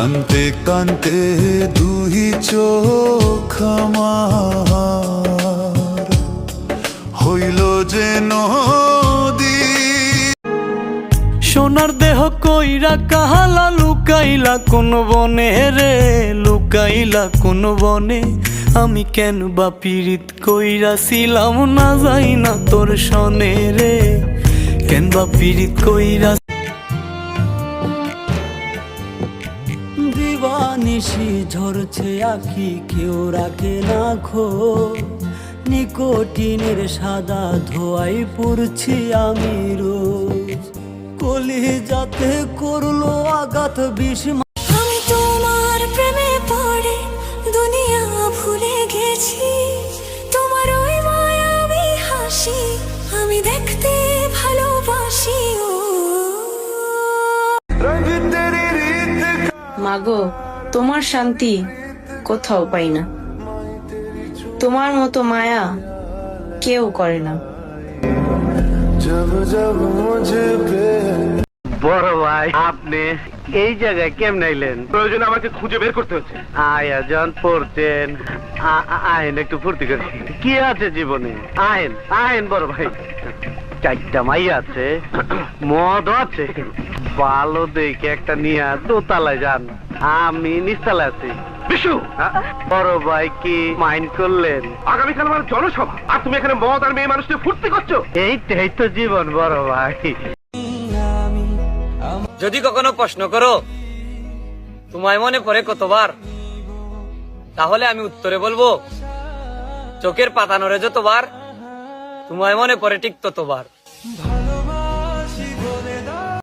কান্তে কান্তে দুই চোখ আমার হইল যে নদী। সোনার দেহ কইরা কাহালা লুকাইলা কোন বনে রে, লুকাইলা কোন বনে। আমি কেন বা পীড়িত কইরাছিলাম না যাই না তোর সনে রে, কেন বা পীড়িত কইরা। দিবানিশি ঝরছে আঁখি, কেউ রাখে না খোঁজ। নিকোটিনের সাদা ধোয়াই পড়ছি আমি রোজ। কলিজাতে করলো আঘাত বিষ। আমি তোমার প্রেমে পড়ে দুনিয়া ভুলে গেছি। তোমার ওই মায়াবী হাসি আমি দেখতে ভালোবাসি। মাগো, তোমার শান্তি কোথাও পাই না, তোমার মতো মায়া কেউ করে না। বড় ভাই, আপনি এই জায়গায় কেমন আইলেন? প্রয়োজনে আমাকে খুঁজে বের করতে হচ্ছে। আয়োজন পড়ছেন, আইন একটু ফুর্তি করে। কি আছে জীবনে? আইন আইন বড় ভাই। চারটা মাই আছে, মদ আছে, ভালো দেখে একটা নিয়ে দোতলায় যান, আমি নিচতলায় আছি। বিশু, বড় ভাই কি মাইন্ড করলেন? আগামীকাল আমার জনসভা, আর তুমি এখানে মদ আর মেয়ে মানুষকে ফুর্তি করছো। এইটাই তো জীবন বড় ভাই। যদি কখনো প্রশ্ন করো তোমায় মনে পড়ে কতবার, তাহলে আমি উত্তরে বলবো চোখের পাতা নড়ে যতবার, তোমায় মনে পড়ে ঠিক ততবার।